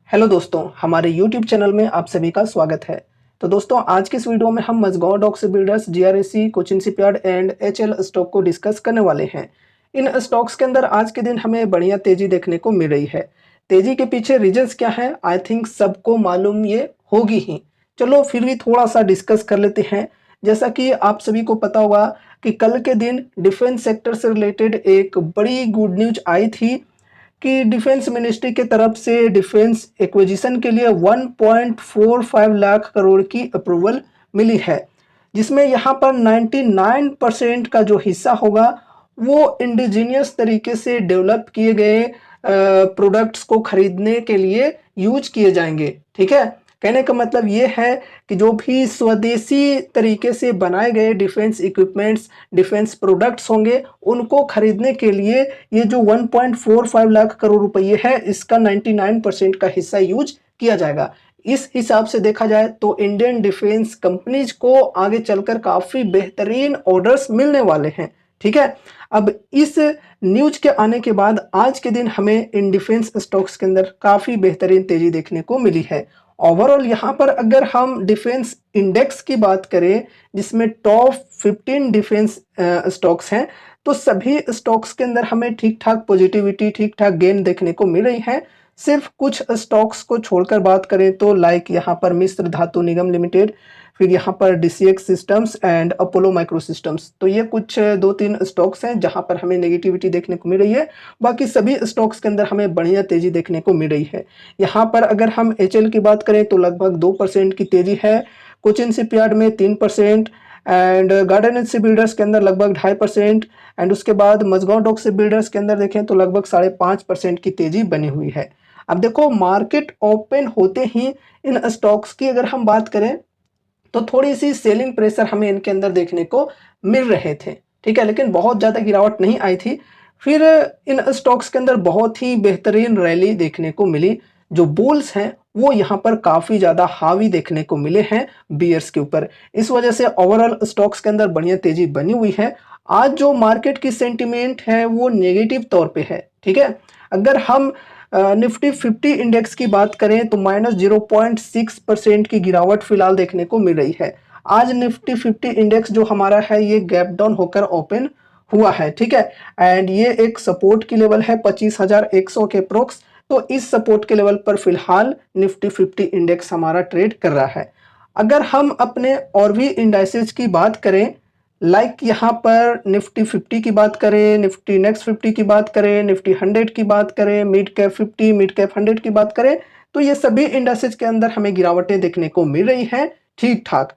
Hello दोस्तों, हमारे YouTube channel में आप सभी का स्वागत है। तो दोस्तों, आज के इस वीडियो में हम Mazagon docks builders, GRSE, Cochin shipyard and HAL stock को डिस्कस करने वाले हैं। इन स्टॉक्स के अंदर आज के दिन हमें बढ़िया तेजी देखने को मिल रही है। तेजी के पीछे रीजंस क्या है, आई थिंक सबको मालूम ये होगी ही। चलो फिर भी थोड़ा सा डिस्कस कर लेते हैं। जैसा कि आप सभी को पता होगा कि कल के दिन डिफेंस सेक्टर से रिलेटेड एक बड़ी गुड न्यूज आई थी कि डिफेंस मिनिस्ट्री के तरफ से डिफेंस एक्विजिशन के लिए 1.45 लाख करोड़ की अप्रूवल मिली है, जिसमें यहाँ पर 99% का जो हिस्सा होगा वो इंडिजीनियस तरीके से डेवलप किए गए प्रोडक्ट्स को खरीदने के लिए यूज किए जाएंगे। ठीक है, कहने का मतलब ये है कि जो भी स्वदेशी तरीके से बनाए गए डिफेंस इक्विपमेंट्स, डिफेंस प्रोडक्ट्स होंगे, उनको खरीदने के लिए ये जो 1.45 लाख करोड़ रुपए है, इसका 99% का हिस्सा यूज किया जाएगा। इस हिसाब से देखा जाए तो इंडियन डिफेंस कंपनीज को आगे चलकर काफी बेहतरीन ऑर्डर्स मिलने वाले हैं। ठीक है, अब इस न्यूज के आने के बाद आज के दिन हमें इन डिफेंस स्टॉक्स के अंदर काफी बेहतरीन तेजी देखने को मिली है। ओवरऑल यहाँ पर अगर हम डिफेंस इंडेक्स की बात करें, जिसमें टॉप 15 डिफेंस स्टॉक्स हैं, तो सभी स्टॉक्स के अंदर हमें ठीक ठाक पॉजिटिविटी, ठीक ठाक गेन देखने को मिल रही है। सिर्फ कुछ स्टॉक्स को छोड़कर बात करें तो लाइक यहाँ पर मिस्र धातु निगम लिमिटेड, फिर यहाँ पर DCX systems and Apollo micro systems, तो ये कुछ 2-3 स्टॉक्स हैं जहां पर हमें नेगेटिविटी देखने को मिल रही है। बाकी सभी स्टॉक्स के अंदर हमें बढ़िया तेजी देखने को मिल रही है। यहाँ पर अगर हम एचएल की बात करें तो लगभग 2% की तेजी है, कोचिन शिपयार्ड में 3% एंड गार्डन एज बिल्डर्स के अंदर लगभग 2.5% एंड उसके बाद मझगांव डॉक से बिल्डर्स के अंदर देखें तो लगभग 5.5% की तेजी बनी हुई है। अब देखो, मार्केट ओपन होते ही इन स्टॉक्स की अगर हम बात करें तो थोड़ी सी सेलिंग प्रेशर हमें इनके अंदर देखने को मिल रहे थे। ठीक है, लेकिन बहुत ज़्यादा गिरावट नहीं आई थी। फिर इन स्टॉक्स के अंदर बहुत ही बेहतरीन रैली देखने को मिली। जो बुल्स हैं वो यहाँ पर काफ़ी ज़्यादा हावी देखने को मिले हैं बियर्स के ऊपर। इस वजह से ओवरऑल स्टॉक्स के अंदर बढ़िया तेजी बनी हुई है। आज जो मार्केट की सेंटिमेंट है वो नेगेटिव तौर पे है। ठीक है, अगर हम निफ्टी 50 इंडेक्स की बात करें तो -0.6% की गिरावट फिलहाल देखने को मिल रही है। आज निफ्टी 50 इंडेक्स जो हमारा है ये गैप डाउन होकर ओपन हुआ है। ठीक है, एंड ये एक सपोर्ट की लेवल है 25,100 के अप्रोक्स। तो इस सपोर्ट के लेवल पर फिलहाल निफ्टी 50 इंडेक्स हमारा ट्रेड कर रहा है। अगर हम अपने और भी इंडाइसेस की बात करें, लाइक यहाँ पर निफ्टी 50 की बात करें, निफ्टी नेक्स्ट 50 की बात करें, निफ्टी 100 की बात करें, मिड कैप 50, मिड कैप 100 की बात करें, तो ये सभी इंडेक्सेस के अंदर हमें गिरावटें देखने को मिल रही हैं ठीक ठाक।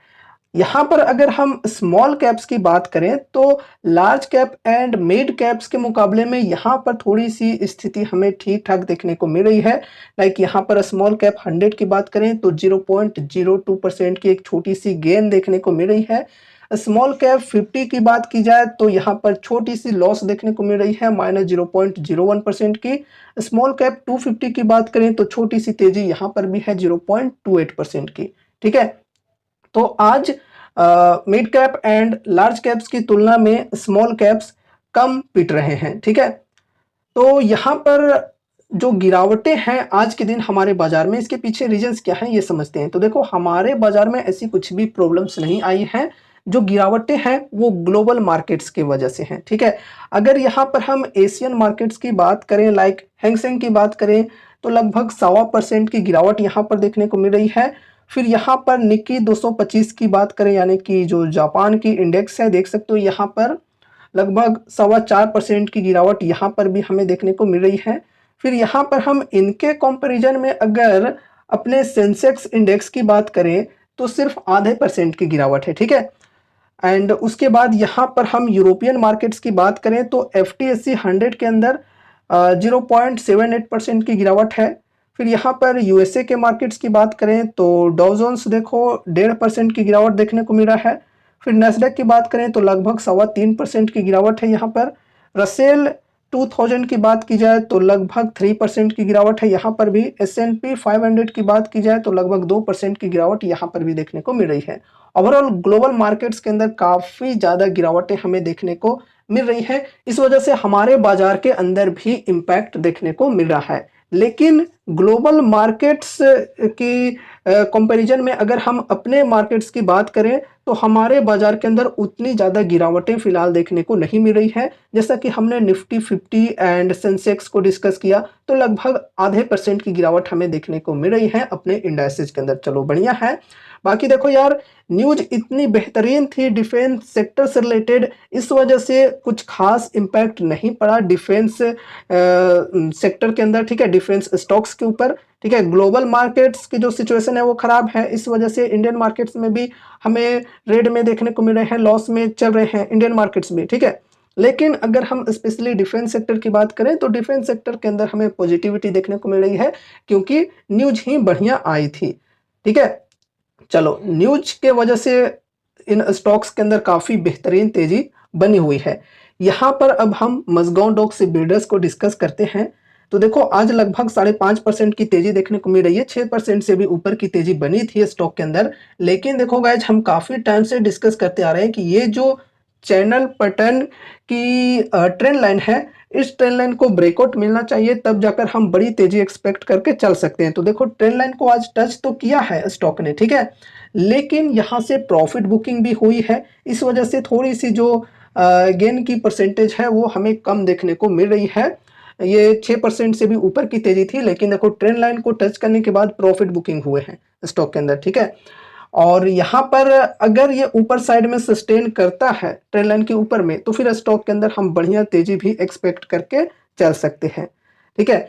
यहाँ पर अगर हम स्मॉल कैप्स की बात करें तो large cap and mid caps के मुकाबले में यहाँ पर थोड़ी सी स्थिति हमें ठीक ठाक देखने को मिल रही है। लाइक यहाँ पर स्मॉल कैप 100 की बात करें तो 0.02% की एक छोटी सी गेन देखने को मिल रही है। स्मॉल कैप 50 की बात की जाए तो यहाँ पर छोटी सी लॉस देखने को मिल रही है -0.01% की। स्मॉल कैप 250 की बात करें तो छोटी सी तेजी यहाँ पर भी है 0.28% की। ठीक है, तो आज mid cap and large caps की तुलना में स्मॉल कैप्स कम पिट रहे हैं। ठीक है, तो यहाँ पर जो गिरावटें हैं आज के दिन हमारे बाजार में, इसके पीछे रीजंस क्या हैं ये समझते हैं। तो देखो, हमारे बाजार में ऐसी कुछ भी प्रॉब्लम्स नहीं आई हैं। जो गिरावटें हैं वो ग्लोबल मार्केट्स की वजह से हैं। ठीक है, अगर यहाँ पर हम एशियन मार्केट्स की बात करें, लाइक हैंगसेंग की बात करें, तो लगभग 1.25% की गिरावट यहाँ पर देखने को मिल रही है। फिर यहाँ पर निक्की 225 की बात करें, यानी कि जो जापान की इंडेक्स है, देख सकते हो यहाँ पर लगभग 4.25% की गिरावट यहाँ पर भी हमें देखने को मिल रही है। फिर यहाँ पर हम इनके कंपैरिजन में अगर अपने सेंसेक्स इंडेक्स की बात करें तो सिर्फ 0.5% की गिरावट है। ठीक है, एंड उसके बाद यहाँ पर हम यूरोपियन मार्केट्स की बात करें तो FTSE 100 के अंदर 0.78% की गिरावट है। फिर यहाँ पर USA के मार्केट्स की बात करें तो डाउ जोन्स देखो 1.5% की गिरावट देखने को मिल रहा है। फिर नैस्डैक की बात करें तो लगभग 3.25% की गिरावट है यहाँ पर। रसेल 2000 की बात की जाए तो लगभग 3% की गिरावट है यहाँ पर भी। S&P 500 की बात की जाए तो लगभग 2% की गिरावट यहाँ पर भी देखने को मिल रही है। ओवरऑल ग्लोबल मार्केट्स के अंदर काफ़ी ज़्यादा गिरावटें हमें देखने को मिल रही है। इस वजह से हमारे बाजार के अंदर भी इम्पैक्ट देखने को मिल रहा है। लेकिन ग्लोबल मार्केट्स की कंपैरिजन में अगर हम अपने मार्केट्स की बात करें तो हमारे बाजार के अंदर उतनी ज़्यादा गिरावटें फिलहाल देखने को नहीं मिल रही है। जैसा कि हमने निफ्टी 50 एंड सेंसेक्स को डिस्कस किया तो लगभग आधे % की गिरावट हमें देखने को मिल रही है अपने इंडाइसेस के अंदर। चलो बढ़िया है। बाकी देखो यार, न्यूज इतनी बेहतरीन थी डिफेंस सेक्टर से रिलेटेड, इस वजह से कुछ खास इम्पैक्ट नहीं पड़ा डिफेंस सेक्टर के अंदर, ठीक है, डिफेंस स्टॉक्स के ऊपर, ठीक है। ग्लोबल मार्केट्स की जो सिचुएशन है वो खराब है, इस वजह से इंडियन मार्केट्स में भी हमें रेड में देखने को मिल रहे हैं, लॉस में चल रहे हैं इंडियन मार्केट्स भी, ठीक है। लेकिन अगर हम स्पेशली डिफेंस सेक्टर की बात करें तो डिफेंस सेक्टर के अंदर हमें पॉजिटिविटी देखने को मिल रही है क्योंकि न्यूज ही बढ़िया आई थी, ठीक है। चलो, न्यूज के वजह से इन स्टॉक्स के अंदर काफी बेहतरीन तेजी बनी हुई है। यहाँ पर अब हम मजगांव डॉक से बिल्डर्स को डिस्कस करते हैं। तो देखो, आज लगभग 5.5% की तेजी देखने को मिल रही है, 6% से भी ऊपर की तेजी बनी थी स्टॉक के अंदर। लेकिन देखो गाइज, हम काफी टाइम से डिस्कस करते आ रहे हैं कि ये जो चैनल पैटर्न की ट्रेंड लाइन है, इस ट्रेंड लाइन को ब्रेकआउट मिलना चाहिए, तब जाकर हम बड़ी तेजी एक्सपेक्ट करके चल सकते हैं। तो देखो, ट्रेंड लाइन को आज टच तो किया है स्टॉक ने, ठीक है, लेकिन यहाँ से प्रॉफिट बुकिंग भी हुई है, इस वजह से थोड़ी सी जो गेन की परसेंटेज है वो हमें कम देखने को मिल रही है। ये 6% से भी ऊपर की तेजी थी, लेकिन देखो ट्रेंड लाइन को टच करने के बाद प्रॉफिट बुकिंग हुए हैं स्टॉक के अंदर, ठीक है। और यहाँ पर अगर ये ऊपर साइड में सस्टेन करता है ट्रेंड लाइन के ऊपर में, तो फिर स्टॉक के अंदर हम बढ़िया तेजी भी एक्सपेक्ट करके चल सकते हैं, ठीक है।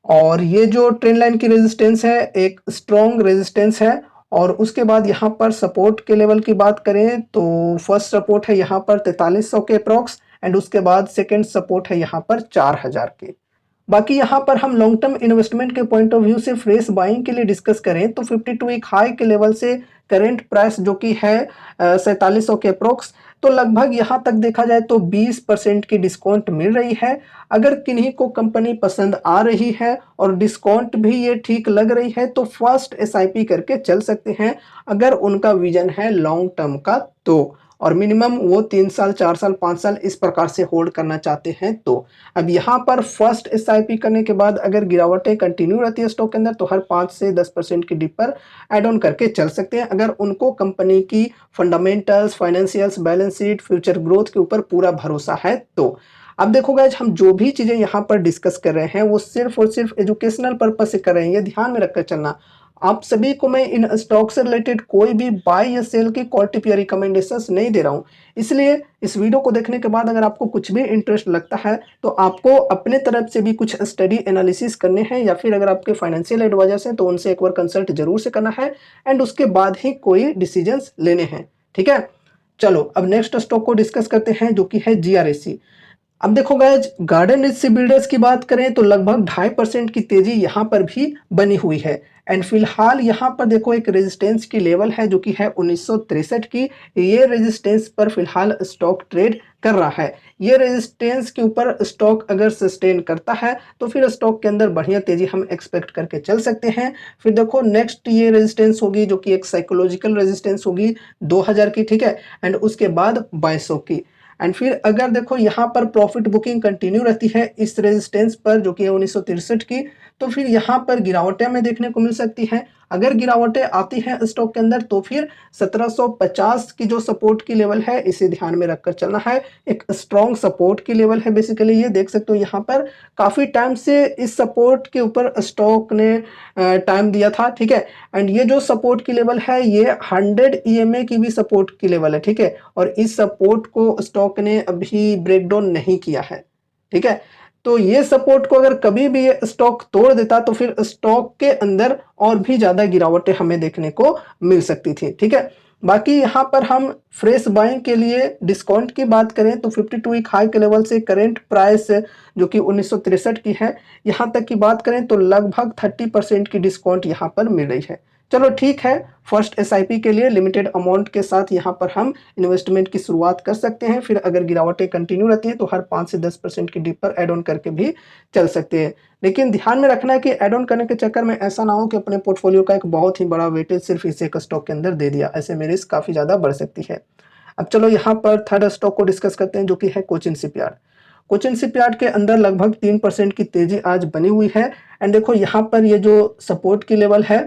और ये जो ट्रेंड लाइन की रेजिस्टेंस है, एक स्ट्रॉन्ग रेजिस्टेंस है। और उसके बाद यहाँ पर सपोर्ट के लेवल की बात करें तो फर्स्ट सपोर्ट है यहाँ पर 4300 के अप्रॉक्स, एंड उसके बाद सेकंड सपोर्ट है यहाँ पर 4000 के। बाकी यहाँ पर हम लॉन्ग टर्म इन्वेस्टमेंट के पॉइंट ऑफ व्यू से फ्रेश बाइंग के लिए डिस्कस करें तो 52 वीक हाई के लेवल से करेंट प्राइस जो कि है 4700 के अप्रोक्स, तो लगभग यहाँ तक देखा जाए तो 20% की डिस्काउंट मिल रही है। अगर किन्हीं को कंपनी पसंद आ रही है और डिस्काउंट भी ये ठीक लग रही है तो फर्स्ट एसआईपी करके चल सकते हैं, अगर उनका विजन है लॉन्ग टर्म का तो, और मिनिमम वो 3 साल 4 साल 5 साल इस प्रकार से होल्ड करना चाहते हैं तो। अब यहाँ पर फर्स्ट एसआईपी करने के बाद अगर गिरावटें कंटिन्यू रहती है स्टॉक के अंदर तो हर 5 से 10% की डिप पर एड ऑन करके चल सकते हैं, अगर उनको कंपनी की fundamentals, financials, balance sheet, future growth के ऊपर पूरा भरोसा है तो। अब देखो गाइज, हम जो भी चीजें यहाँ पर डिस्कस कर रहे हैं वो सिर्फ और सिर्फ एजुकेशनल पर्पज से कर रहे हैं, ये ध्यान में रखकर चलना। आप सभी को मैं इन स्टॉक से रिलेटेड कोई भी बाय या सेल की कॉल टिप या रिकमेंडेशंस नहीं दे रहा हूं। इसलिए इस वीडियो को देखने के बाद अगर आपको कुछ भी इंटरेस्ट लगता है तो आपको अपने तरफ से भी कुछ स्टडी एनालिसिस करने हैं, या फिर अगर आपके फाइनेंशियल एडवाइजर्स हैं तो उनसे एक बार कंसल्ट जरूर से करना है, एंड उसके बाद ही कोई डिसीजंस लेने हैं, ठीक है। चलो, अब नेक्स्ट स्टॉक को डिस्कस करते हैं जो कि है जीआरएसी। अब देखो गाइज, गार्डन रिच से बिल्डर्स की बात करें तो लगभग 2.5% की तेजी यहाँ पर भी बनी हुई है। एंड फिलहाल यहाँ पर देखो एक रेजिस्टेंस की लेवल है जो कि है 1963 की, ये रेजिस्टेंस पर फिलहाल स्टॉक ट्रेड कर रहा है। ये रेजिस्टेंस के ऊपर स्टॉक अगर सस्टेन करता है तो फिर स्टॉक के अंदर बढ़िया तेजी हम एक्सपेक्ट करके चल सकते हैं। फिर देखो नेक्स्ट ये रेजिस्टेंस होगी जो कि एक साइकोलॉजिकल रेजिस्टेंस होगी 2000 की, ठीक है, एंड उसके बाद 2200 की। एंड फिर अगर देखो यहाँ पर प्रॉफिट बुकिंग कंटिन्यू रहती है इस रेजिस्टेंस पर जो कि है 1963 की, तो फिर यहाँ पर गिरावटें हमें देखने को मिल सकती हैं। अगर गिरावटें आती हैं स्टॉक के अंदर तो फिर 1750 की जो सपोर्ट की लेवल है इसे ध्यान में रखकर चलना है, एक स्ट्रॉन्ग सपोर्ट की लेवल है बेसिकली। ये देख सकते हो यहाँ पर काफी टाइम से इस सपोर्ट के ऊपर स्टॉक ने टाइम दिया था, ठीक है। एंड ये जो सपोर्ट की लेवल है ये 100 EMA की भी सपोर्ट की लेवल है, ठीक है, और इस सपोर्ट को स्टॉक ने अभी ब्रेक डाउन नहीं किया है, ठीक है। तो ये सपोर्ट को अगर कभी भी ये स्टॉक तोड़ देता तो फिर स्टॉक के अंदर और भी ज्यादा गिरावटें हमें देखने को मिल सकती थी, ठीक है। बाकी यहाँ पर हम फ्रेश बाइंग के लिए डिस्काउंट की बात करें तो 52 वीक हाई के लेवल से करेंट प्राइस जो कि 1963 की है, यहाँ तक की बात करें तो लगभग 30% की डिस्काउंट यहाँ पर मिल रही है। चलो ठीक है, फर्स्ट एसआईपी के लिए लिमिटेड अमाउंट के साथ यहाँ पर हम इन्वेस्टमेंट की शुरुआत कर सकते हैं। फिर अगर गिरावटें कंटिन्यू रहती हैं तो हर 5 से 10% की डिप पर एड ऑन करके भी चल सकते हैं। लेकिन ध्यान में रखना है कि एड ऑन करने के चक्कर में ऐसा ना हो कि अपने पोर्टफोलियो का एक बहुत ही बड़ा वेटेज सिर्फ इस एक स्टॉक के अंदर दे दिया, ऐसे में रिस्क काफी ज्यादा बढ़ सकती है। अब चलो यहाँ पर थर्ड स्टॉक को डिस्कस करते हैं जो कि है कोचिन शिपयार्ड। कोचिन शिपयार्ड के अंदर लगभग 3% की तेजी आज बनी हुई है। एंड देखो यहाँ पर ये जो सपोर्ट की लेवल है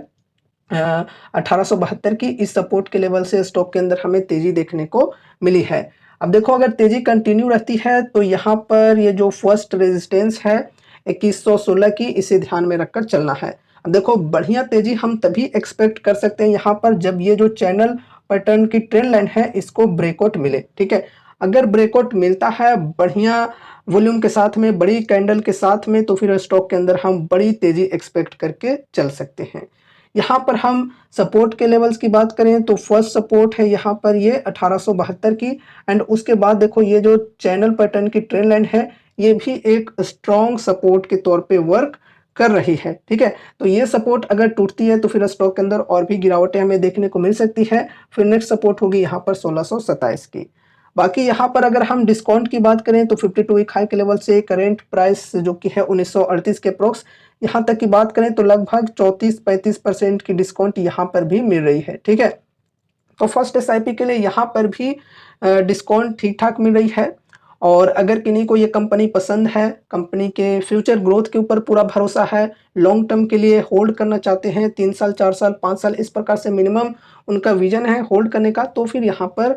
1872 की, इस सपोर्ट के लेवल से स्टॉक के अंदर हमें तेजी देखने को मिली है। अब देखो अगर तेजी कंटिन्यू रहती है तो यहाँ पर ये जो फर्स्ट रेजिस्टेंस है 2116 की, इसे ध्यान में रखकर चलना है। अब देखो बढ़िया तेजी हम तभी एक्सपेक्ट कर सकते हैं यहाँ पर जब ये जो चैनल पैटर्न की ट्रेंड लाइन है इसको ब्रेकआउट मिले। ठीक है, अगर ब्रेकआउट मिलता है बढ़िया वॉल्यूम के साथ में, बड़ी कैंडल के साथ में, तो फिर स्टॉक के अंदर हम बड़ी तेजी एक्सपेक्ट करके चल सकते हैं। यहाँ पर हम सपोर्ट के लेवल्स की बात करें तो फर्स्ट सपोर्ट है यहाँ पर ये 1872 की। एंड उसके बाद देखो ये जो चैनल पैटर्न की ट्रेंड लाइन है ये भी एक स्ट्रॉन्ग सपोर्ट के तौर पे वर्क कर रही है। ठीक है, तो ये सपोर्ट अगर टूटती है तो फिर स्टॉक के अंदर और भी गिरावटें हमें देखने को मिल सकती है। फिर नेक्स्ट सपोर्ट होगी यहाँ पर 1627 की। बाकी यहाँ पर अगर हम डिस्काउंट की बात करें तो 52 वीक हाई के लेवल से करंट प्राइस जो कि है 1938 के अप्रोक्स, यहाँ तक की बात करें तो लगभग 34-35% की डिस्काउंट यहाँ पर भी मिल रही है। ठीक है, तो फर्स्ट एसआईपी के लिए यहाँ पर भी डिस्काउंट ठीक ठाक मिल रही है। और अगर किन्हीं को ये कंपनी पसंद है, कंपनी के फ्यूचर ग्रोथ के ऊपर पूरा भरोसा है, लॉन्ग टर्म के लिए होल्ड करना चाहते हैं, 3 साल 4 साल 5 साल इस प्रकार से मिनिमम उनका विजन है होल्ड करने का, तो फिर यहाँ पर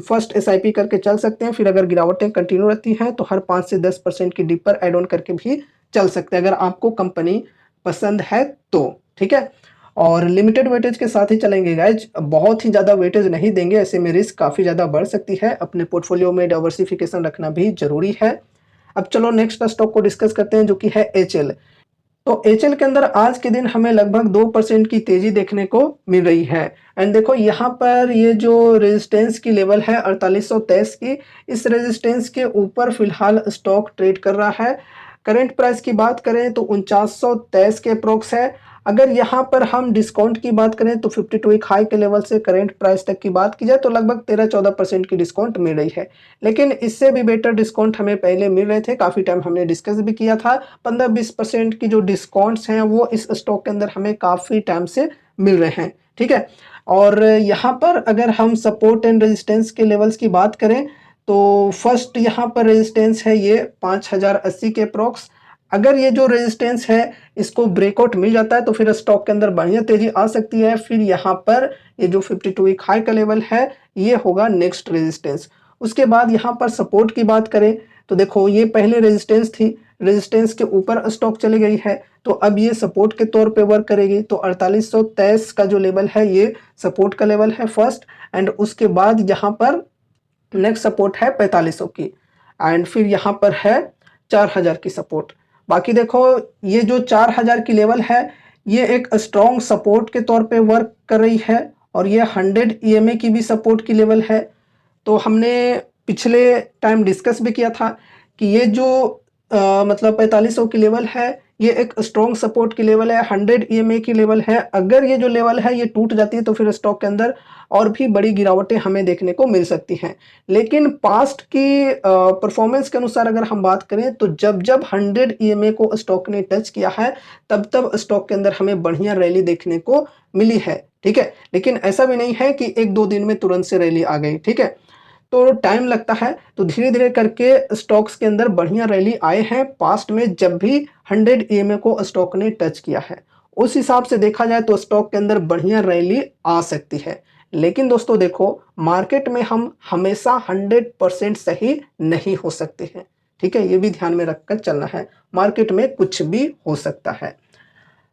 फर्स्ट एसआईपी करके चल सकते हैं। फिर अगर गिरावटें कंटिन्यू रहती हैं तो हर 5 से 10% की डिप पर एड ऑन करके भी चल सकते हैं अगर आपको कंपनी पसंद है तो। ठीक है, और लिमिटेड वेटेज के साथ ही चलेंगे गाइज, बहुत ही ज़्यादा वेटेज नहीं देंगे, ऐसे में रिस्क काफ़ी ज़्यादा बढ़ सकती है। अपने पोर्टफोलियो में डाइवर्सिफिकेशन रखना भी जरूरी है। अब चलो नेक्स्ट स्टॉक को डिस्कस करते हैं जो कि है एचएल। तो एचएल के अंदर आज के दिन हमें लगभग 2% की तेजी देखने को मिल रही है। एंड देखो यहाँ पर ये जो रेजिस्टेंस की लेवल है 4823 की, इस रेजिस्टेंस के ऊपर फिलहाल स्टॉक ट्रेड कर रहा है। करंट प्राइस की बात करें तो 4923 के अप्रोक्स है। अगर यहाँ पर हम डिस्काउंट की बात करें तो 52 वीक हाई के लेवल से करंट प्राइस तक की बात की जाए तो लगभग 13-14% की डिस्काउंट मिल रही है। लेकिन इससे भी बेटर डिस्काउंट हमें पहले मिल रहे थे, काफ़ी टाइम हमने डिस्कस भी किया था। 15-20% की जो डिस्काउंट्स हैं वो इस स्टॉक के अंदर हमें काफ़ी टाइम से मिल रहे हैं। ठीक है, और यहाँ पर अगर हम सपोर्ट एंड रेजिस्टेंस के लेवल्स की बात करें तो फर्स्ट यहाँ पर रेजिस्टेंस है ये 5080 के अप्रोक्स। अगर ये जो रेजिस्टेंस है इसको ब्रेकआउट मिल जाता है तो फिर स्टॉक के अंदर बढ़िया तेजी आ सकती है। फिर यहाँ पर ये जो 52 वीक हाई का लेवल है ये होगा नेक्स्ट रेजिस्टेंस। उसके बाद यहाँ पर सपोर्ट की बात करें तो देखो ये पहले रेजिस्टेंस थी, रेजिस्टेंस के ऊपर स्टॉक चली गई है तो अब ये सपोर्ट के तौर पे वर्क करेगी। तो 4823 का जो लेवल है ये सपोर्ट का लेवल है फर्स्ट। एंड उसके बाद यहाँ पर नेक्स्ट सपोर्ट है 4500 की। एंड फिर यहाँ पर है 4000 की सपोर्ट। बाकी देखो ये जो 4000 की लेवल है ये एक स्ट्रॉन्ग सपोर्ट के तौर पे वर्क कर रही है और ये 100 EMA की भी सपोर्ट की लेवल है। तो हमने पिछले टाइम डिस्कस भी किया था कि ये जो मतलब 4500 की लेवल है ये एक स्ट्रॉन्ग सपोर्ट की लेवल है, 100 EMA की लेवल है। अगर ये जो लेवल है ये टूट जाती है तो फिर स्टॉक के अंदर और भी बड़ी गिरावटें हमें देखने को मिल सकती हैं। लेकिन पास्ट की परफॉर्मेंस के अनुसार अगर हम बात करें तो जब जब 100 EMA को स्टॉक ने टच किया है तब तब स्टॉक के अंदर हमें बढ़िया रैली देखने को मिली है। ठीक है, लेकिन ऐसा भी नहीं है कि 1-2 दिन में तुरंत से रैली आ गई। ठीक है, तो टाइम लगता है, तो धीरे धीरे करके स्टॉक्स के अंदर बढ़िया रैली आए हैं पास्ट में जब भी 100 EMA को स्टॉक ने टच किया है। उस हिसाब से देखा जाए तो स्टॉक के अंदर बढ़िया रैली आ सकती है। लेकिन दोस्तों देखो मार्केट में हम हमेशा 100% सही नहीं हो सकते हैं। ठीक है, ये भी ध्यान में रखकर चलना है, मार्केट में कुछ भी हो सकता है।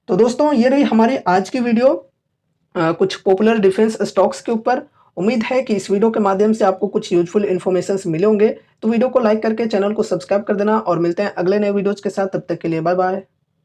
तो दोस्तों ये रही हमारी आज की वीडियो कुछ पॉपुलर डिफेंस स्टॉक्स के ऊपर। उम्मीद है कि इस वीडियो के माध्यम से आपको कुछ यूजफुल इन्फॉर्मेशन मिले होंगे। तो वीडियो को लाइक करके चैनल को सब्सक्राइब कर देना और मिलते हैं अगले नए वीडियोज के साथ। तब तक के लिए बाय बाय।